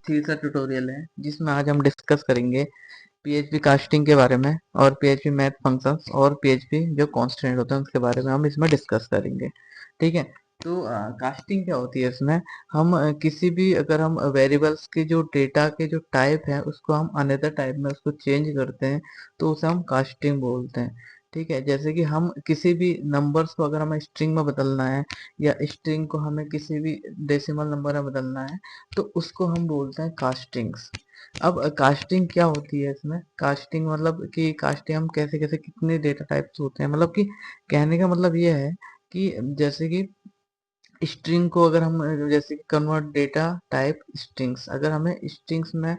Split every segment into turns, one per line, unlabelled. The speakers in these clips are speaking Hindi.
तीसरा ट्यूटोरियल है जिसमें आज हम डिस्कस करेंगे पीएचपी कास्टिंग के बारे में और पीएचपी मैथ फंक्शंस और पीएचपी जो कॉन्स्टेंट होते हैं उसके बारे में हम इसमें डिस्कस करेंगे। ठीक है, तो कास्टिंग क्या होती है इसमें हम किसी भी अगर हम वेरिएबल्स के जो डेटा के जो टाइप है उसको हम अनदर टाइप में उसको चेंज करते हैं तो उसे हम कास्टिंग बोलते हैं। ठीक है, जैसे कि हम किसी भी नंबर्स को अगर हमें स्ट्रिंग में बदलना है या स्ट्रिंग को हमें किसी भी डेसिमल नंबर में बदलना है तो उसको हम बोलते हैं कास्टिंग्स। अब कास्टिंग क्या होती है इसमें, कास्टिंग मतलब कि कास्टिंग हम कैसे कैसे कितने डेटा टाइप्स होते हैं, मतलब कि कहने का मतलब ये है कि जैसे कि स्ट्रिंग को अगर हम जैसे कि कन्वर्ट डेटा टाइप स्ट्रिंग्स, अगर हमें स्ट्रिंग्स में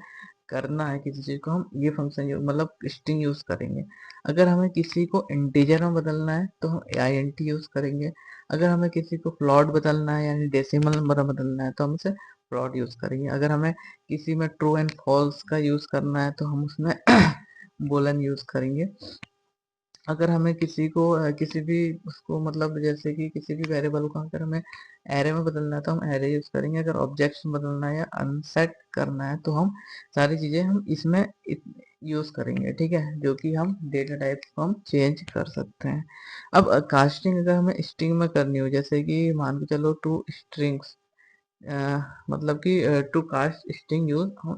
करना है किसी चीज को हम ये फंक्शन मतलब स्ट्रिंग यूज करेंगे। अगर हमें किसी को इंटीजर में बदलना है तो हम int यूज करेंगे। अगर हमें किसी को फ्लोट बदलना है यानी डेसिमल नंबर में बदलना है तो हम उसे फ्लोट यूज करेंगे। अगर हमें किसी में ट्रू एंड फॉल्स का यूज करना है तो हम उसमें बोलन यूज करेंगे। अगर हमें किसी को किसी भी उसको मतलब जैसे कि किसी भी वेरिएबल को अगर हमें एरे में बदलना है तो हम एरे यूज करेंगे। अगर ऑब्जेक्ट्स में बदलना है या अनसेट करना है तो हम सारी चीजें हम इसमें यूज करेंगे। ठीक है, जो कि हम डेटा टाइप को हम चेंज कर सकते हैं। अब कास्टिंग अगर हमें स्ट्रिंग में करनी हो, जैसे कि मान के चलो टू स्ट्रिंग्स, मतलब कि टू कास्ट स्ट्रिंग यूज हम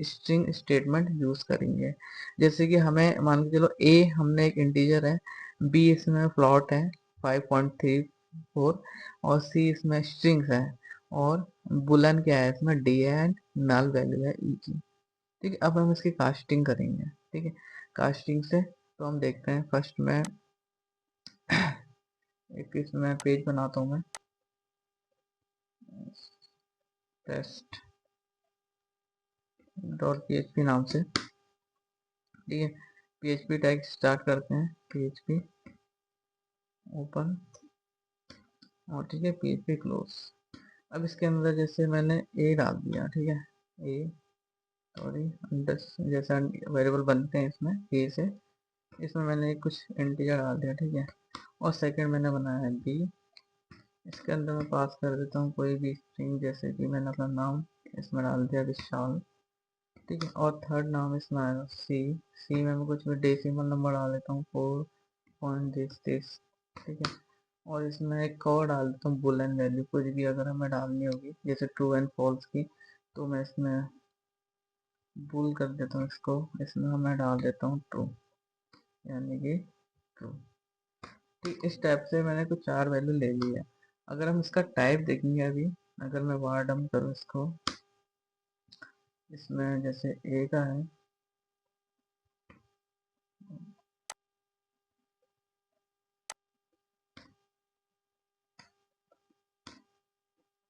स्ट्रिंग स्टेटमेंट यूज करेंगे। जैसे कि हमें मान के चलो ए हमने एक इंटीजर है, बी इसमें फ्लॉट है 5.34 और सी इसमें स्ट्रिंग्स है और बुलन क्या है इसमें डी एंड नल वैल्यू है ई की। ठीक है, अब हम इसकी कास्टिंग करेंगे। ठीक है, कास्टिंग से तो हम देखते हैं फर्स्ट में एक इसमें पेज बनाता हूँ मैं, टेस्ट डॉट पीएचपी नाम से। ठीक है, पीएचपी टैग स्टार्ट करते हैं, पीएचपी ओपन और ठीक है पीएचपी क्लोज। अब इसके अंदर जैसे मैंने ए डाल दिया, ठीक है ए सॉरी अंडर जैसा वेरिएबल बनते हैं इसमें ए से, इसमें मैंने कुछ इंटीजर डाल दिया। ठीक है, और सेकंड मैंने बनाया है बी, इसके अंदर मैं पास कर देता हूँ कोई भी स्ट्रिंग, जैसे कि मैंने अपना नाम इसमें डाल दिया विशाल। ठीक है, और थर्ड नाम इसमें आएगा सी, सी में मैं कुछ भी डेसिमल नंबर डाल देता हूँ 4.this। ठीक है, और इसमें एक और डाल देता हूँ बुलियन वैल्यू, कुछ भी अगर हमें डालनी होगी जैसे ट्रू एंड फॉल्स की, तो मैं इसमें बुल कर देता हूँ इसको, इसमें मैं डाल देता हूँ ट्रू यानी कि ट्रू। ठीक, इस टाइप से मैंने कुछ 4 वैल्यू ले ली है। अगर हम इसका टाइप देखेंगे अभी, अगर मैं वार डम करूँ इसको, इसमें जैसे ए का है,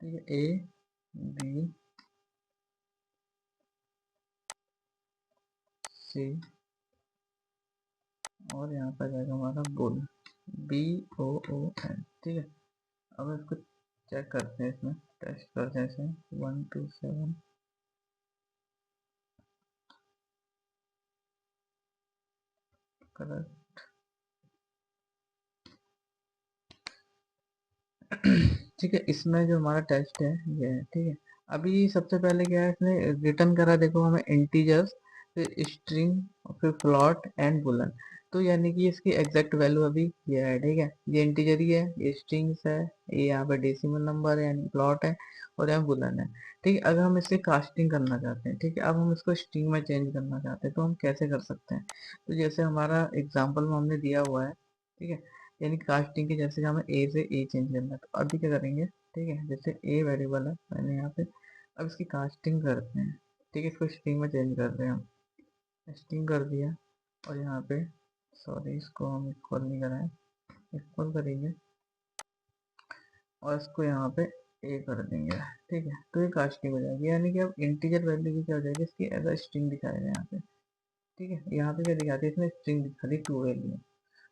ठीक है ए बी सी और यहाँ पर जाएगा हमारा bool B O O N. ठीक है, अब इसको चेक करते हैं, इसमें टेस्ट करते हैं इसे 1 2 7 करेक्ट। ठीक है, इसमें जो हमारा टेस्ट है ये है। ठीक है, अभी सबसे पहले क्या है इसने रिटर्न करा, देखो हमें इंटीजर्स, फिर स्ट्रिंग और फिर फ्लॉट एंड बुलन। तो यानी कि इसकी एग्जैक्ट वैल्यू अभी ये है। ठीक है, ये इंटीजर ही है, ये स्ट्रिंग्स है, ये यहाँ पे डेसिमल नंबर है यानी प्लॉट है और यहाँ बुलन है। ठीक है, अगर हम इससे कास्टिंग करना चाहते हैं, ठीक है अब हम इसको स्ट्रिंग में चेंज करना चाहते हैं तो हम कैसे कर सकते हैं। तो जैसे हमारा एग्जाम्पल में हमने दिया हुआ है, ठीक है, यानी कास्टिंग के जैसे कि हमें ए से ए चेंज करना है तो अभी क्या करेंगे। ठीक है, जैसे ए वेरिएबल है मैंने यहाँ पे, अब इसकी कास्टिंग करते हैं। ठीक है, इसको स्ट्रिंग में चेंज कर रहे हैं हम, स्ट्रिंग कर दिया और यहाँ पे सॉरी इसको हम इक्वल नहीं कराएं, इक्वल करेंगे और इसको यहाँ पे ए कर देंगे। ठीक है, तो ये कास्टिंग हो जाएगी, यानी कि अब इंटीजर वैल्यू भी क्या हो जाएगी इसकी एज अ स्ट्रिंग दिखाएगा यहाँ पे। ठीक है, यहाँ पे क्या दिखाती है इसमें स्ट्रिंग दिखा दी टू वैल्यू।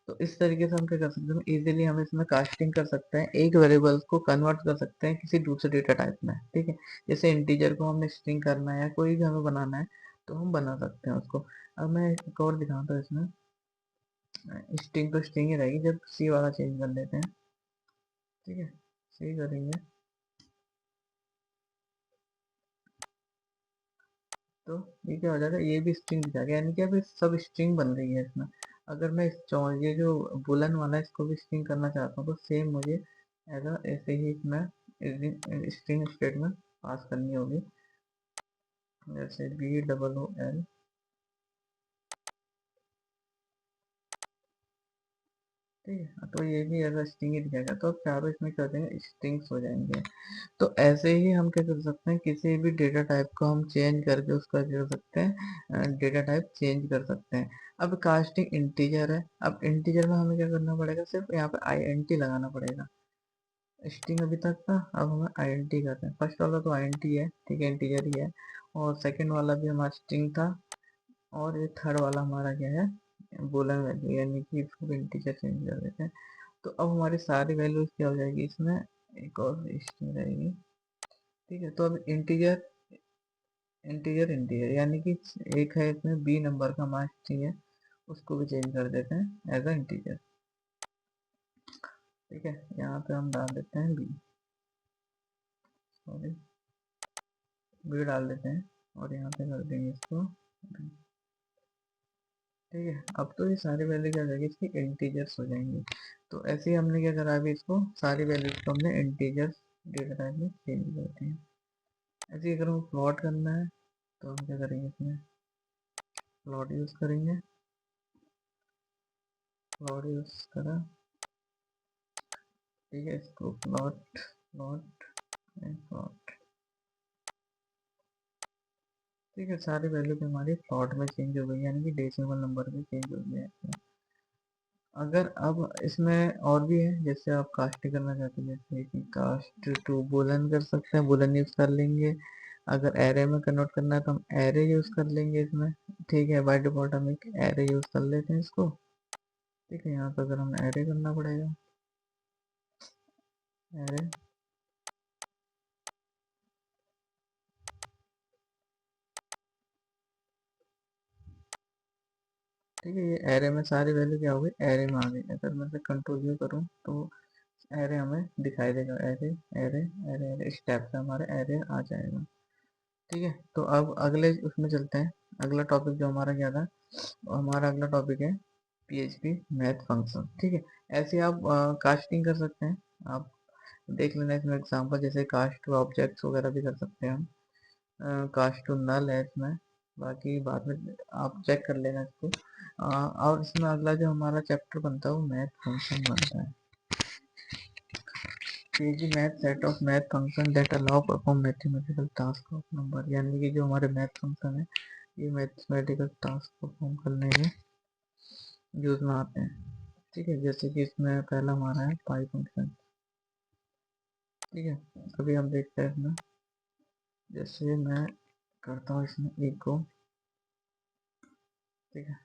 तो इस तरीके से हम क्या कर सकते हैं, इजीली हम इसमें कास्टिंग कर सकते हैं, एक वेरिएबल को कन्वर्ट कर सकते हैं किसी दूसरे डेटा टाइप में। ठीक है, जैसे इंटीजर को हमने स्ट्रिंग करना है या कोई भी हमें बनाना है तो हम बना सकते हैं उसको। अब मैं एक और दिखाता हूँ इसमें, स्ट्रिंग तो स्ट्रिंग ही रहेगी, जब सी वाला चेंज कर लेते हैं। ठीक है, सी करेंगे तो ये क्या हो जाएगा, ये भी स्ट्रिंग दिखा गया, यानी कि अब ये सब स्ट्रिंग बन रही है इसमें। अगर मैं ये जो बुलन वाला है इसको भी स्ट्रिंग करना चाहता हूँ तो सेम मुझे ऐसे ही इसमें स्ट्रिंग स्टेटमेंट पास करनी होगी, जैसे BOOL। ठीक है, तो ये भी एज स्ट्रिंग ही दिखाएगा, तो अब चारों इसमें क्या हो जाएंगे, स्ट्रिंग्स हो जाएंगे। तो ऐसे ही हम क्या कर सकते हैं, किसी भी डेटा टाइप को हम चेंज करके उसका क्या कर सकते हैं, डेटा टाइप चेंज कर सकते हैं। अब कास्टिंग इंटीजर है, अब इंटीजर में हमें क्या करना पड़ेगा, सिर्फ यहाँ पे INT लगाना पड़ेगा। स्ट्रिंग अभी तक था, अब हमें INT करते हैं। फर्स्ट वाला तो INT है, ठीक है, इंटीजर ही है, और सेकेंड वाला भी हमारा स्ट्रिंग था, और ये थर्ड वाला हमारा क्या है, बूलियन वैल्यू, यानी कि इसको इंटीजर चेंज कर देते हैं। तो अब हमारी सारी वैल्यूज क्या हो जाएगी इसमें, एक और स्ट्रिंग रहेगी। ठीक है, तो अब इंटीजर इंटीजर इंटीजर यानी कि एक है इसमें B नंबर का हमारा स्ट्रिंग है, उसको भी चेंज कर देते हैं एज अ इंटीजर। ठीक है, यहाँ पे हम डाल देते हैं B, सॉरी B डाल देते हैं, और यहाँ पे कर देंगे इसको B। ठीक है, अब तो ये सारी वैल्यू क्या हो जाएगी, इसकी इंटीजर्स हो जाएंगी। तो ऐसे ही हमने क्या करा, अभी इसको सारी वैल्यूज को हमने इंटीजर्स डेटा टाइप में चेंज करते हैं। ऐसे ही अगर हम प्लॉट करना है तो हम क्या करेंगे, इसमें प्लॉट यूज करेंगे, प्लॉट यूज करा। ठीक है, इसको प्लॉट प्लॉट एंड प्लॉट। ठीक है, सारी वैल्यू भी हमारी प्लॉट में चेंज हो गई, यानी कि डेसिमल नंबर में चेंज हो गया है। अगर अब इसमें और भी है, जैसे आप कास्ट करना चाहते हैं, जैसे कि कास्ट टू बुलन कर सकते हैं, बुलन यूज कर लेंगे। अगर एरे में कन्वर्ट करना है तो हम एरे यूज कर लेंगे इसमें। ठीक है, बाय डिफॉल्ट हम एक एरे यूज कर लेते हैं इसको। ठीक है, यहाँ पर अगर हम एरे करना पड़ेगा, एरे। ठीक है, ये एरे में सारी वैल्यू क्या होगी, एरे में आ गई। अगर मैं कंट्रोल यू करूँ तो एरे हमें दिखाई देगा, array array array array step से हमारे एरे आ जाएगा। ठीक है, तो अब अगले उसमें चलते हैं। अगला टॉपिक जो हमारा क्या था, हमारा अगला टॉपिक है PHP मैथ फंक्शन। ठीक है, ऐसे आप कास्टिंग कर सकते हैं। आप देख लेना इसमें एग्जांपल, जैसे कास्ट टू ऑब्जेक्ट्स वगैरह भी कर सकते हैं हम। कास्ट टू नल है इसमें, बाकी बाद में आप चेक कर लेना इसको। और इसमें अगला जो हमारा चैप्टर बनता है वो मैथ फंक्शन बनता है। PHP math set of math function that allow perform mathematical task of number, यानी कि जो हमारे मैथ फंक्शन है ये मैथमेटिकल टास्क परफॉर्म करने में यूज में आते हैं। ठीक है, जैसे कि इसमें पहला हमारा है पाई फंक्शन। ठीक है, अभी हम देखते हैं इसमें, जैसे मैं करता हूँ इसमें इको। ठीक है,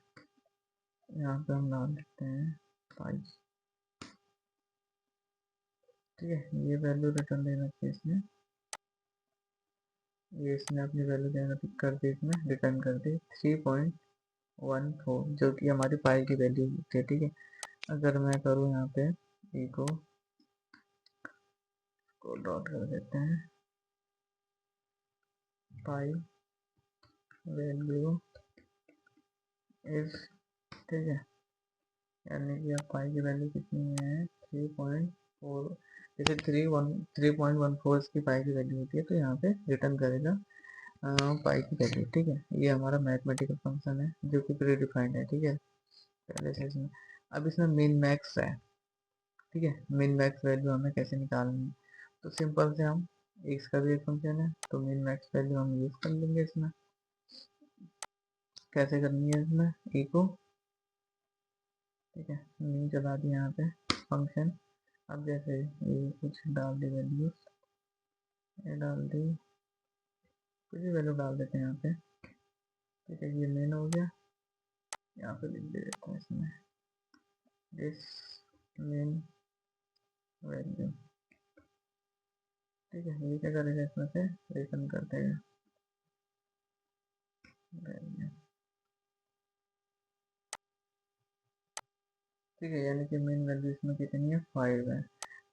यहाँ पे हम डाल देते हैं पाई। ठीक है, ये वैल्यू रिटर्न देना चाहिए इसमें, ये इसने अपनी वैल्यू देना कर दी, इसमें रिटर्न कर दी 3.14, जो कि हमारी पाई की वैल्यू थी। ठीक है, अगर मैं करूँ यहाँ पे इको को डॉट कर देते हैं पाई वैल्यू इज। ठीक है, यानी कि अब पाई की वैल्यू कितनी है, 3.4। जैसे 3.14 इसकी पाई की वैल्यू होती है, तो यहाँ पे रिटर्न करेगा पाई की वैल्यू। ठीक है, ये हमारा मैथमेटिकल फंक्शन है जो कि प्री डिफाइंड है। ठीक है, पहले से इसमें, अब इसमें मिन मैक्स है। ठीक है, मिन मैक्स वैल्यू हमें कैसे निकालनी है, तो सिंपल से हम, इसका भी एक फंक्शन है, तो मिन मैक्स वैल्यू हम यूज कर लेंगे इसमें। कैसे करनी है इसमें, इको। ठीक है, मीन चला दिया यहाँ पे फंक्शन। अब जैसे ये कुछ डाल दी वैल्यू, ये डाल दी, कुछ भी वैल्यू डाल देते हैं यहाँ पे। ठीक है, ये मेन हो गया, यहाँ पे लिख देते हैं इसमें दिस मेन वैल्यू। ठीक है, ये क्या करेगा, इसमें से रिटर्न कर देगा वैल्यू। ठीक है, यानी कि मेन वैल्यू इसमें कितनी है, 5 है।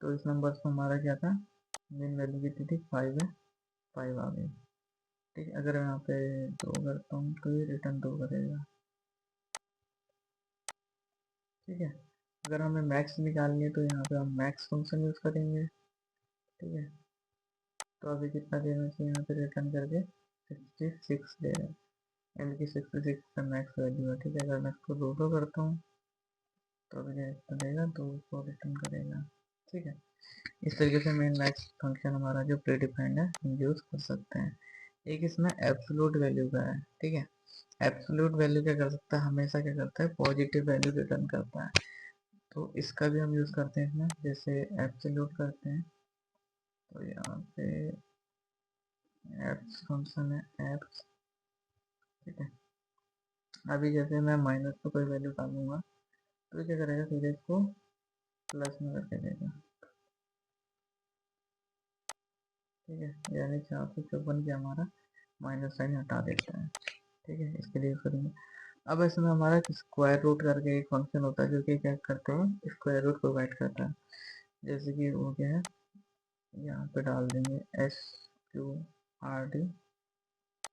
तो इस नंबर पर हमारा क्या था, मेन वैल्यू कितनी थी, 5 है, 5 आ गई। ठीक है। अगर यहाँ पे 2 करता हूँ तो ये रिटर्न 2 करेगा। ठीक है। अगर हमें मैक्स निकालनी है तो यहाँ पे हम मैक्स फंक्शन यूज़ करेंगे। ठीक है। तो अभी कितना देना चाहिए यहाँ पे रिटर्न करके 66 दे रहा है, यानी कि 66 का मैक्स वैल्यू है। ठीक है। अगर मैं इसको 200 करता हूँ तो अभी कितना देगा, 2 को रिटर्न करेगा। ठीक है। इस तरीके से मेन मैक्स फंक्शन हमारा जो प्री डिफाइंड है हम यूज़ कर सकते हैं। एक इसमें एब्सोल्यूट वैल्यू का है। ठीक है। एब्सोल्यूट वैल्यू क्या कर सकता है, हमेशा क्या करता है, पॉजिटिव वैल्यू रिटर्न करता है। तो इसका भी हम यूज़ करते हैं इसमें, जैसे एब्सोल्यूट करते हैं तो यहाँ पे एप्स फंक्शन है एप्स। ठीक है। अभी जैसे मैं माइनस को कोई वैल्यू डालूंगा तो क्या करेगा, सीधे इसको प्लस में करके देगा। ठीक है। यानी 454 के हमारा माइनस साइन हटा देता है। ठीक है। इसके लिए करेंगे। अब इसमें हमारा स्क्वायर रूट करके एक फंक्शन होता है जो कि क्या करते हैं, स्क्वायर रूट प्रोवाइड करता है। जैसे कि वो क्या है, यहाँ पे डाल देंगे SQRT।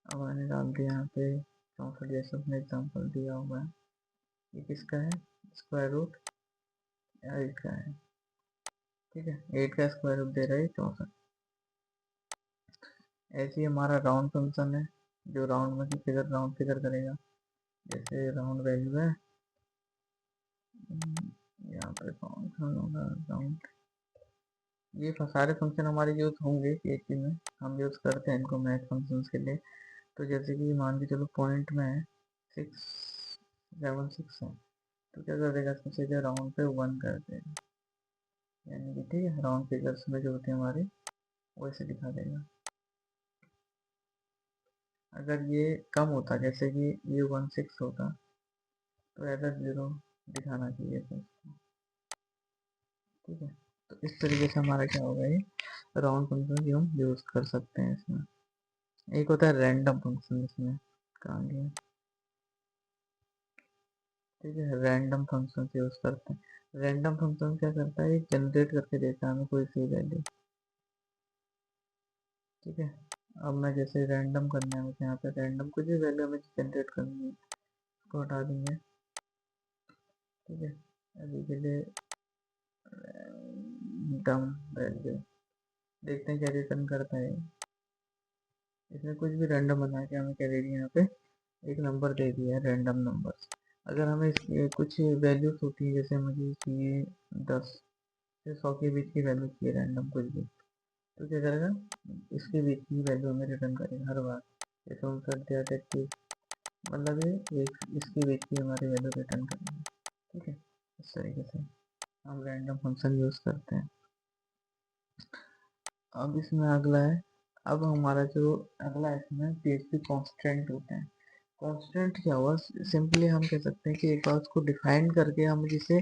अब मैंने डाल दिया यहाँ पे 64 जैसा अपने एग्जाम्पल दिया हुआ है। ये किसका है, स्क्वायर रूट 8 का है। ठीक है। 8 का स्क्वायर रूट दे रहा है 64। ऐसे ही हमारा राउंड फंक्शन है जो राउंड में फिगर राउंड फिगर करेगा। जैसे राउंड वैल्यू है, यहाँ पे फंक्शन होगा राउंड। ये सारे फंक्शन हमारे यूज होंगे PHP में, हम यूज करते हैं इनको मैथ फंक्शंस के लिए। तो जैसे कि मान के चलो पॉइंट में है 676 है, तो क्या कर देगा, इसको सीधे राउंड पे 1 कर देगा, यानी कि ठीक है राउंड फिगर्स में जो होते हैं हमारे वैसे दिखा देगा। अगर ये कम होता, जैसे कि ये 16 होता, तो एरर 0 दिखाना चाहिए था इसको। ठीक है। तो इस तरीके से हमारा क्या होगा, ये राउंड फंक्शन भी हम यूज कर सकते हैं इसमें। एक होता है रैंडम फंक्शन, इसमें कहाँ गया, ठीक है, रैंडम फंक्शन यूज करते हैं। रैंडम फंक्शन क्या करता है, जनरेट करके देता है हमें कोई सी वैल्यू। ठीक है। अब मैं जैसे रैंडम करना है मुझे, यहाँ पे रैंडम कुछ भी वैल्यू हमें जनरेट करनी है, इसको हटा देंगे। ठीक है। अभी के लिए रैंडम वैल्यू देखते हैं क्या रिटर्न करता है। इसमें कुछ भी रैंडम बना के हमें क्या दे दिया, यहाँ पे एक नंबर दे दिया है, रैंडम नंबर। अगर हमें कुछ वैल्यूज होती है, जैसे मुझे चाहिए 10 से 100 के बीच की वैल्यू चाहिए रैंडम कुछ भी, तो क्या करेगा, इसके बीच की वैल्यू हमें रिटर्न करेगा हर बार। जैसे 59 मतलब ये एक इसके बीच की हमारी वैल्यू रिटर्न करेगा। ठीक है। इस तरीके से हम रैंडम फंक्शन यूज़ करते हैं। अब इसमें अगला है, अब हमारा जो अगला है इसमें PHP कॉन्स्टेंट होते हैं। कॉन्स्टेंट क्या हुआ, सिंपली हम कह सकते हैं कि एक बार उसको डिफाइन करके हम जिसे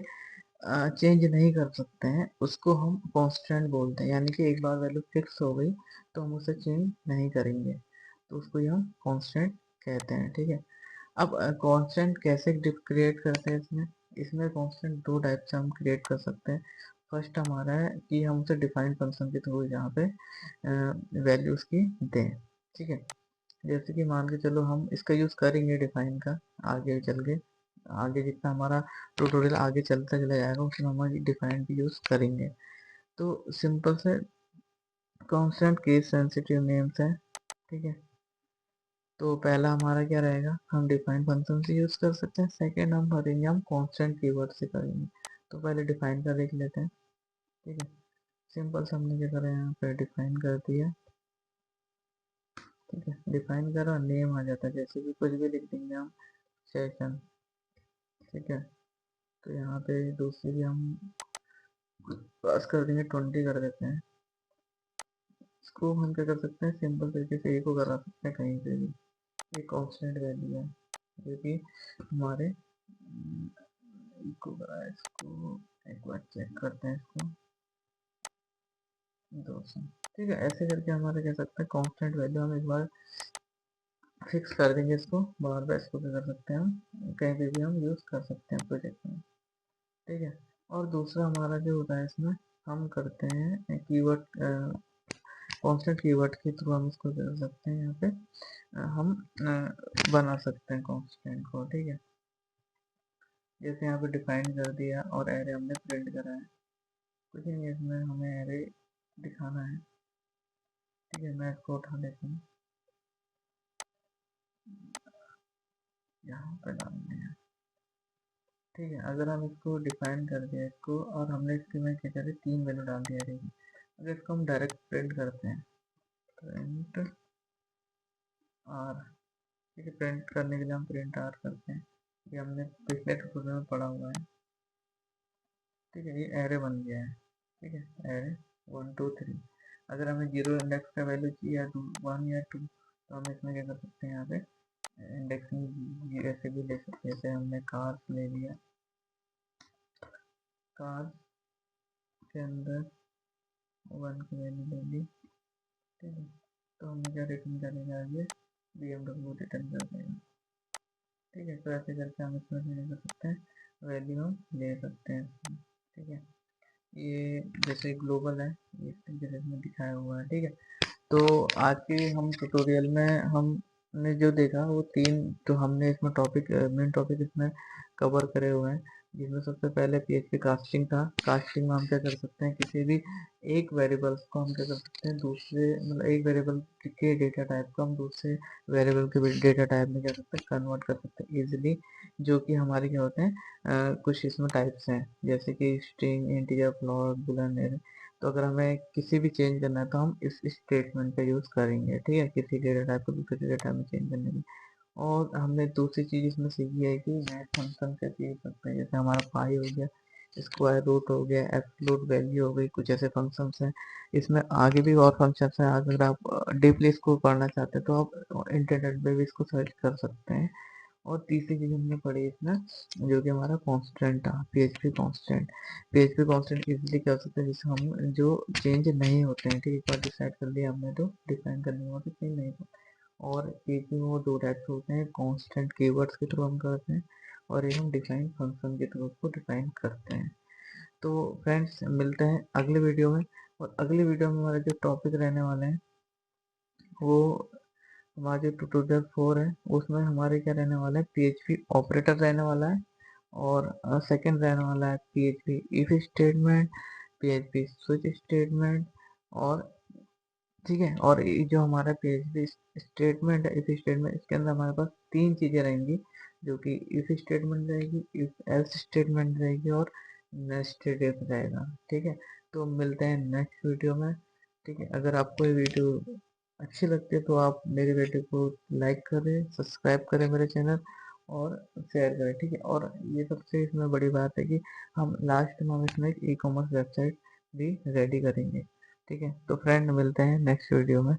चेंज नहीं कर सकते हैं उसको हम कांस्टेंट बोलते हैं, यानी कि एक बार वैल्यू फिक्स हो गई तो हम उसे चेंज नहीं करेंगे, तो उसको ही हम कांस्टेंट कहते हैं। ठीक है। अब कांस्टेंट कैसे क्रिएट करते हैं, इसमें इसमें कांस्टेंट दो टाइप से हम क्रिएट कर सकते हैं। फर्स्ट हमारा है कि हम उसे डिफाइन फंक्शन के थ्रू यहाँ पे वैल्यूज की दें। ठीक है। जैसे कि मान के चलो हम इसका यूज़ करेंगे डिफाइन का, आगे चल के आगे जितना हमारा ट्यूटोरियल आगे चलता चला जाएगा उसमें हम डिफाइन भी यूज़ करेंगे। तो सिंपल से कांस्टेंट केस सेंसिटिव नेम्स है। ठीक है। तो पहला हमारा क्या रहेगा, हम डिफाइन फंक्शन से यूज़ कर सकते हैं। सेकेंड हम करेंगे, हम कांस्टेंट कीवर्ड से करेंगे। तो पहले डिफाइन का देख लेते हैं। ठीक है। सिंपल से हमने क्या करा, यहाँ पे डिफाइन कर दिया। ठीक है। डिफाइन करा, नेम आ जाता है, जैसे कि कुछ भी लिख देंगे हम, सेशन। ठीक है। तो यहाँ पे दूसरी भी हम पास कर देंगे, 20 कर देते हैं। इसको हम क्या कर सकते हैं, सिंपल तरीके से एक को करा सकते हैं कहीं पे भी। ये कांस्टेंट वैल्यू है जो कि हमारे को करा है। इसको एक बार चेक करते हैं, इसको 200। ठीक है। ऐसे करके हमारे कह सकते हैं कांस्टेंट वैल्यू हम एक बार फिक्स कर देंगे, इसको बार बार इसको क्या कर सकते हैं, हम कहीं पे भी हम यूज़ कर सकते हैं प्रोजेक्ट में। ठीक है। और दूसरा हमारा जो होता है इसमें हम करते हैं कीवर्ड कॉन्स्टेंट कीवर्ड के थ्रू हम इसको कर सकते हैं, यहाँ पे हम बना सकते हैं कॉन्स्टेंट को, ठीक है। जैसे यहाँ पे डिफाइन कर दिया और एरे हमने प्रिंट करा है, कुछ नहीं है इसमें, हमें एरे दिखाना है, ठीक है। मैं इसको उठा लेता हूँ, यहाँ पे डालने हैं, ठीक है। अगर हम इसको डिफाइन कर दिया इसको, और हमने इसके में क्या करे 3 वैल्यू डाल दिया एरे की। अगर इसको हम डायरेक्ट प्रिंट करते हैं, प्रिंट आर, ठीक है। प्रिंट करने के लिए हम प्रिंट आर करते हैं, ये हमने पिछले ट्यूटोरियल में पढ़ा हुआ है, ठीक है। ये एरे बन गया है, ठीक है, एरे 1 2 3। अगर हमें 0 इंडेक्स का वैल्यू चाहिए या 1 या 2, तो हम इसमें क्या कर सकते हैं, यहाँ पे इंडेक्सिंग ऐसे भी ले सकते हैं। जैसे हमने कार्स ले लिया, कार्स के अंदर 1 की वैल्यू ले ली, ठीक है। तो हमें क्या रिटर्न करेगा, ये BMW रिटर्न कर देगा, ठीक है। तो ऐसे करके हम इसमें क्या कर सकते हैं, वैल्यू हम ले सकते हैं, ठीक है। ये जैसे ग्लोबल है, ये जैसे इसमें दिखाया हुआ है, ठीक है। तो आज के हम ट्यूटोरियल में हमने जो देखा वो 3 तो हमने इसमें टॉपिक, मेन टॉपिक इसमें कवर करे हुए हैं, जिसमें सबसे पहले PHP कास्टिंग था। कास्टिंग में हम क्या कर सकते हैं, किसी भी एक वेरिएबल्स को हम क्या कर सकते हैं, दूसरे मतलब एक वेरिएबल के डेटा टाइप को हम दूसरे वेरिएबल के डेटा टाइप में क्या करते हैं, कन्वर्ट कर सकते हैं इजीली, जो कि हमारे क्या होते हैं, कुछ इसमें टाइप्स हैं, जैसे कि string, integer, float, Boolean, array. तो अगर हमें किसी भी चेंज करना है तो हम इस स्टेटमेंट का यूज़ करेंगे, ठीक है, किसी डेटा टाइप को दूसरे डेटा टाइप में चेंज करने की। और हमने दूसरी चीज़ इसमें सीखी है कि मैथ फंक्शन कैसे यूज करते हैं। जैसे हमारा पाई हो गया, स्क्वायर रूट हो गया, एब्सोल्यूट वैल्यू हो गई, कुछ ऐसे फंक्शंस हैं। इसमें आगे भी और फंक्शंस हैं, अगर आप डीपली इसको पढ़ना चाहते हैं तो आप इंटरनेट पे भी इसको सर्च कर सकते हैं। और तीसरी चीज़ हमने पढ़ी इसमें, जो कि हमारा कांस्टेंट था, PHP constant. PHP constant easily कर सकते हैं, जिससे हम जो चेंज नहीं होते हैं, ठीक है, एक बार डिसाइड कर लिया हमने तो डिफाइन करने के बाद चेंज नहीं होता। और PHP में वो 2 टाइप्स होते हैं, कांस्टेंट कीवर्ड्स के थ्रू हम करते हैं, और एक हम डिफाइन फंक्शन के थ्रू उसको डिफाइन करते हैं। तो फ्रेंड्स, मिलते हैं अगले वीडियो में। और अगले वीडियो में हमारे जो टॉपिक रहने वाले हैं, वो हमारा जो ट्यूटोरियल 4 है, उसमें हमारे क्या रहने वाला है, PHP ऑपरेटर रहने वाला है। और सेकंड रहने वाला है PHP if statement, PHP switch statement. और ठीक है, और ये जो हमारा PHP स्टेटमेंट है, इफ स्टेटमेंट, इसके अंदर हमारे पास 3 चीज़ें रहेंगी, जो कि इफ स्टेटमेंट रहेगी, इफ एल्स स्टेटमेंट रहेगी, और नेस्टेड इफ रहेगा, ठीक है। तो मिलते हैं नेक्स्ट वीडियो में, ठीक है। अगर आपको ये वीडियो अच्छी लगती है तो आप मेरे वीडियो को लाइक करें, सब्सक्राइब करें मेरे चैनल, और शेयर करें, ठीक है। और ये सबसे इसमें बड़ी बात है कि हम लास्ट में हम इसमें एक ई कॉमर्स वेबसाइट भी रेडी करेंगे, ठीक है। तो फ्रेंड, मिलते हैं नेक्स्ट वीडियो में।